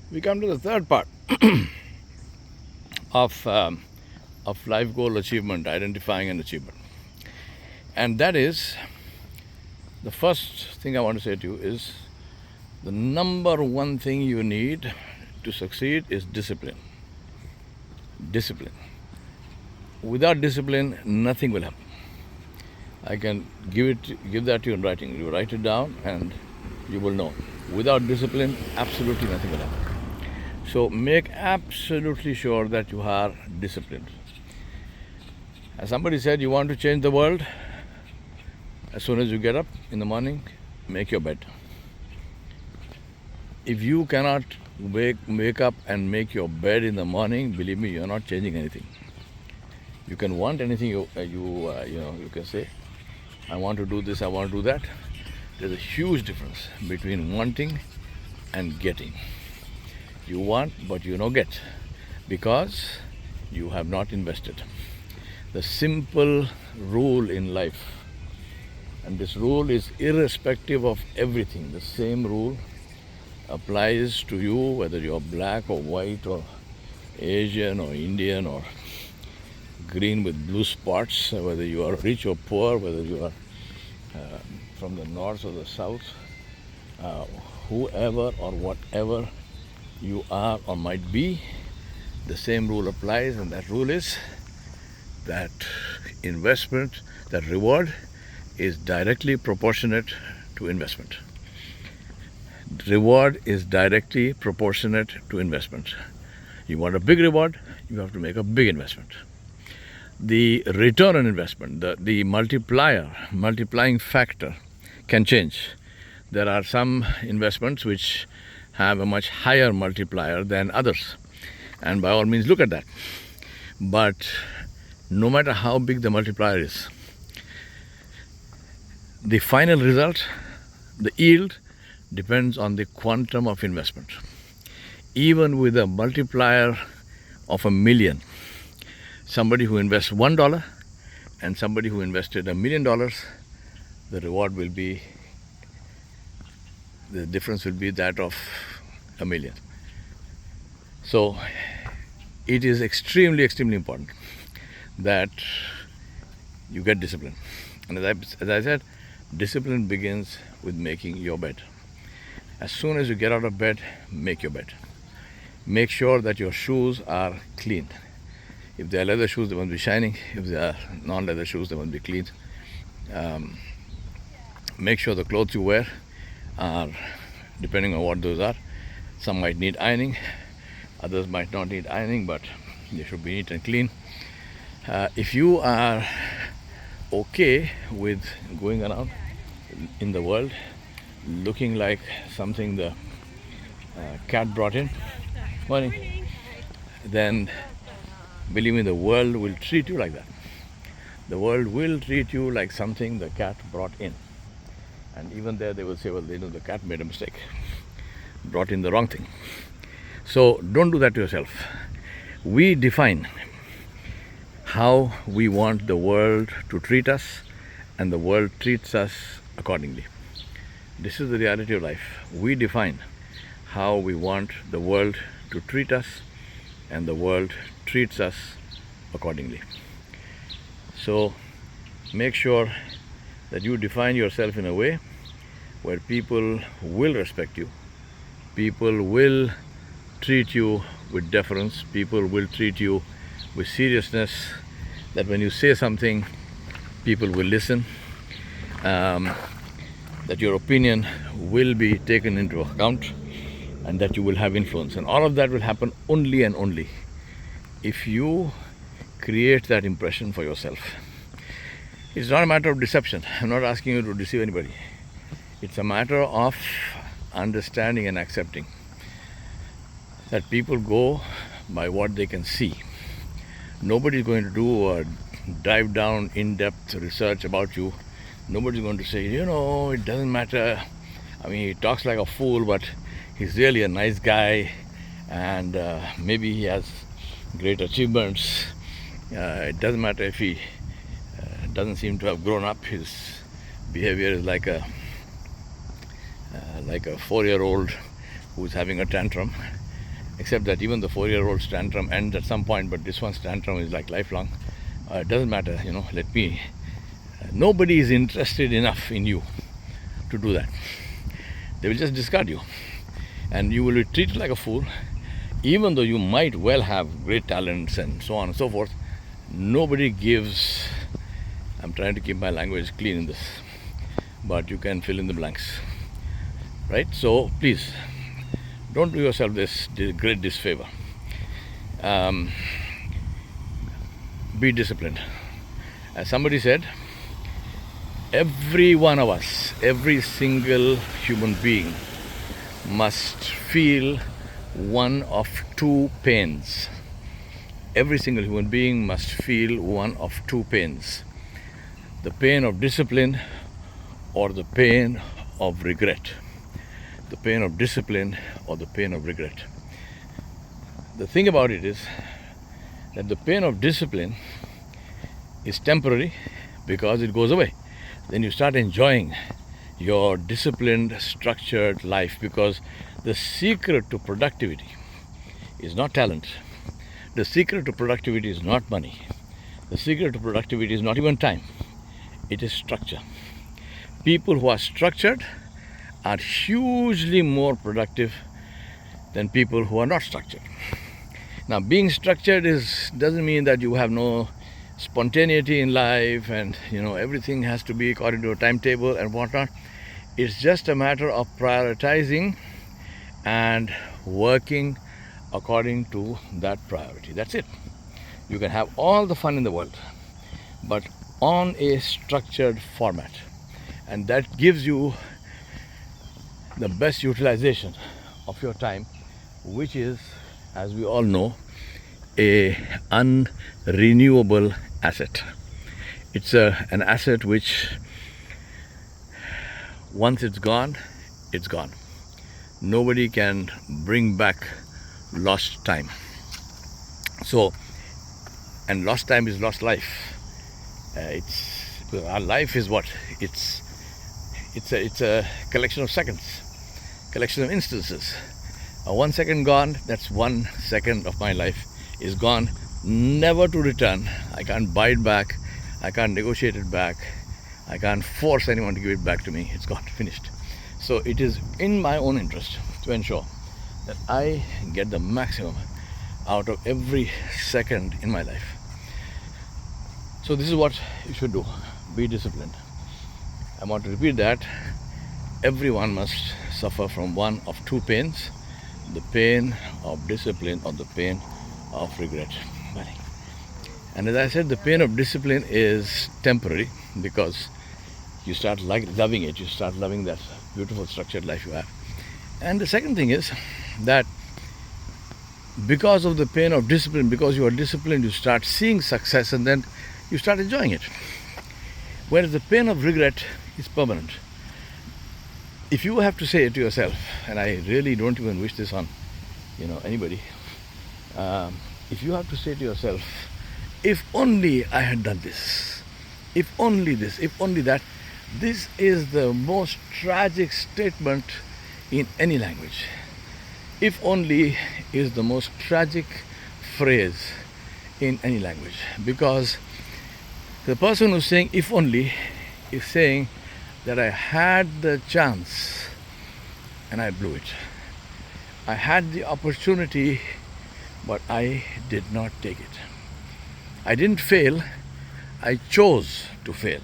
We come to the third part of, life goal achievement, identifying an achievement. And that is, the first thing I want to say to you is the number one thing you need to succeed is discipline. Discipline. Without discipline, nothing will happen. I can give that to you in writing. You write it down and you will know. Without discipline, absolutely nothing will happen. So make absolutely sure that you are disciplined. As somebody said, you want to change the world, as soon as you get up in the morning, make your bed. If you cannot wake up and make your bed in the morning, believe me, you're not changing anything. You can want anything you can say, I want to do this, I want to do that. There's a huge difference between wanting and getting. You want, but you don't get, because you have not invested. The simple rule in life, and this rule is irrespective of everything. The same rule applies to you, whether you're black or white or Asian or Indian or green with blue spots, whether you are rich or poor, whether you are from the north or the south, whoever or whatever you are or might be, the same rule applies, and that rule is that investment, that reward is directly proportionate to investment. Reward is directly proportionate to investment. You want a big reward, you have to make a big investment. The return on investment, the multiplying factor can change. There are some investments which have a much higher multiplier than others, and by all means look at that. But no matter how big the multiplier is, the final result, the yield, depends on the quantum of investment. Even with a multiplier of 1,000,000, somebody who invests $1 and somebody who invested $1 million, the reward will be, the difference will be that of 1,000,000. So it is extremely, extremely important that you get discipline. And as I said, discipline begins with making your bed. As soon as you get out of bed, make your bed. Make sure that your shoes are clean. If they are leather shoes, they must be shining. If they are non-leather shoes, they must be clean. Make sure the clothes you wear are, depending on what those are, some might need ironing, others might not need ironing, but they should be neat and clean. If you are okay with going around in the world looking like something the cat brought in, morning, then believe me, the world will treat you like that. The world will treat you like something the cat brought in. And even there they will say, well, the cat made a mistake, brought in the wrong thing. So don't do that to yourself. We define how we want the world to treat us, and the world treats us accordingly. This is the reality of life. We define how we want the world to treat us, and the world treats us accordingly. So make sure that you define yourself in a way where people will respect you, people will treat you with deference, people will treat you with seriousness, that when you say something, people will listen, that your opinion will be taken into account, and that you will have influence. And all of that will happen only and only if you create that impression for yourself. It's not a matter of deception. I'm not asking you to deceive anybody. It's a matter of understanding and accepting that people go by what they can see. Nobody's going to do a dive down in-depth research about you. Nobody's going to say, it doesn't matter. I mean, he talks like a fool, but he's really a nice guy, and maybe he has great achievements. It doesn't matter if he doesn't seem to have grown up. His behavior is like a 4-year-old who's having a tantrum. except that even the 4-year-old's tantrum ends at some point, but this one's tantrum is like lifelong. It doesn't matter, let me. Nobody is interested enough in you to do that. They will just discard you, and you will be treated like a fool, even though you might well have great talents and so on and so forth. Nobody gives. I'm trying to keep my language clean in this, but you can fill in the blanks, right? So please, don't do yourself this great disfavor. Be disciplined. As somebody said, every one of us, every single human being must feel one of two pains. Every single human being must feel one of two pains: the pain of discipline or the pain of regret. The pain of discipline or the pain of regret. The thing about it is that the pain of discipline is temporary because it goes away. Then you start enjoying your disciplined, structured life, because the secret to productivity is not talent. The secret to productivity is not money. The secret to productivity is not even time. It is structure. People who are structured are hugely more productive than people who are not structured. Now, being structured doesn't mean that you have no spontaneity in life and everything has to be according to a timetable and whatnot. It's just a matter of prioritizing and working according to that priority. That's it. You can have all the fun in the world, but on a structured format, and that gives you the best utilization of your time, which is, as we all know, a unrenewable asset. It's an asset which, once it's gone, it's gone. Nobody can bring back lost time. So, and lost time is lost life. Our life is what? It's a collection of seconds, collection of instances. 1 second gone, that's 1 second of my life is gone, never to return. I can't buy it back. I can't negotiate it back. I can't force anyone to give it back to me. It's gone, finished. So it is in my own interest to ensure that I get the maximum out of every second in my life. So this is what you should do. Be disciplined. I want to repeat that. Everyone must suffer from one of two pains: the pain of discipline or the pain of regret. And as I said, the pain of discipline is temporary because you start loving it. You start loving that beautiful structured life you have. And the second thing is that because of the pain of discipline, because you are disciplined, you start seeing success and then you start enjoying it. Whereas the pain of regret is permanent. If you have to say it to yourself, and I really don't even wish this on anybody, if you have to say to yourself, if only I had done this, if only this, if only that, this is the most tragic statement in any language. If only is the most tragic phrase in any language, because the person who's saying if only is saying that I had the chance and I blew it. I had the opportunity, but I did not take it. I didn't fail, I chose to fail.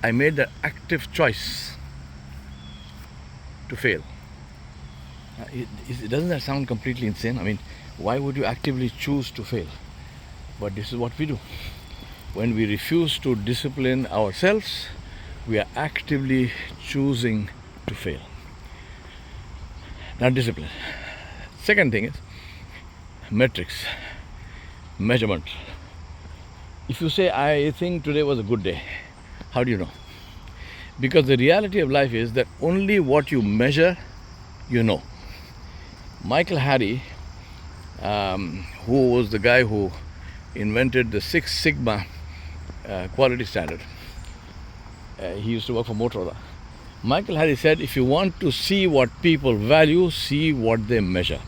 I made the active choice to fail. Doesn't that sound completely insane? I mean, why would you actively choose to fail? But this is what we do. When we refuse to discipline ourselves, we are actively choosing to fail. Now, discipline. Second thing is metrics, measurement. If you say, I think today was a good day, how do you know? Because the reality of life is that only what you measure, you know. Michael Harry, who was the guy who invented the Six Sigma quality standard, he used to work for Motorola. Michael Harry said, if you want to see what people value, see what they measure.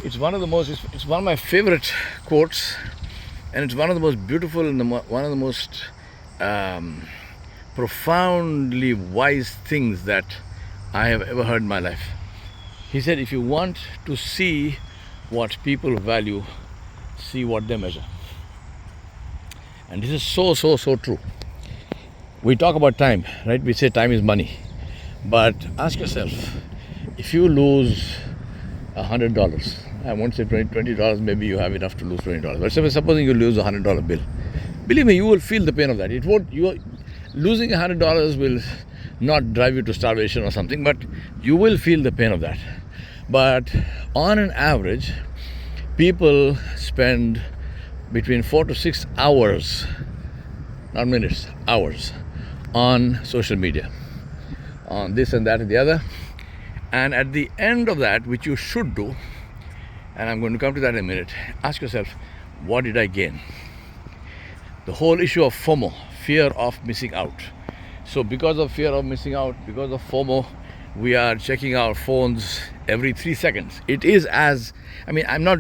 It's one of the most. It's one of my favorite quotes, and it's one of the most beautiful and one of the most profoundly wise things that I have ever heard in my life. He said, "If you want to see what people value, see what they measure." And this is so true. We talk about time, right? We say time is money, but ask yourself, if you lose $100. I won't say $20. Maybe you have enough to lose $20. But supposing you lose $100 bill, believe me, you will feel the pain of that. It won't. Losing $100 will not drive you to starvation or something, but you will feel the pain of that. But on an average, people spend between 4 to 6 hours, not minutes, hours, on social media, on this and that and the other. And at the end of that, which you should do, and I'm going to come to that in a minute, ask yourself, what did I gain? The whole issue of FOMO, fear of missing out. So because of fear of missing out, because of FOMO, we are checking our phones every 3 seconds. It is I'm not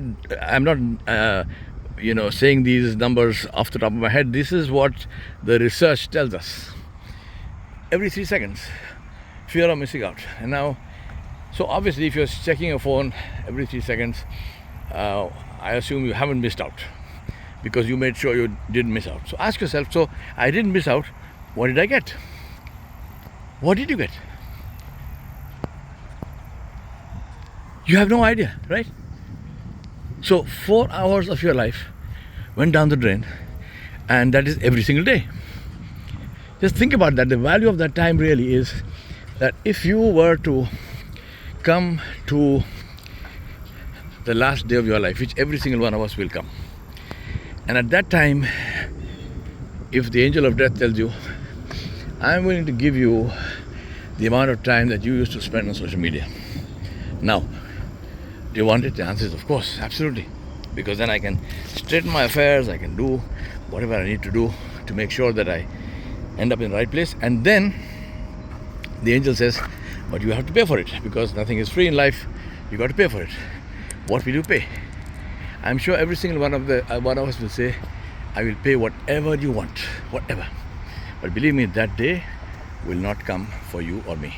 saying these numbers off the top of my head. This is what the research tells us. Every 3 seconds, fear of missing out. And now, so obviously, if you're checking your phone every 3 seconds, I assume you haven't missed out, because you made sure you didn't miss out. So ask yourself, so I didn't miss out, what did I get? What did you get? You have no idea, right? So 4 hours of your life went down the drain, and that is every single day. Just think about that. The value of that time really is that if you were to come to the last day of your life, which every single one of us will come, and at that time, if the angel of death tells you, I'm willing to give you the amount of time that you used to spend on social media, now, do you want it? The answer is of course, absolutely, because then I can straighten my affairs, I can do whatever I need to do to make sure that I end up in the right place. And then the angel says, but you have to pay for it, because nothing is free in life. You got to pay for it. What will you pay? I'm sure every single one of us will say, I will pay whatever you want, whatever. But believe me, that day will not come for you or me.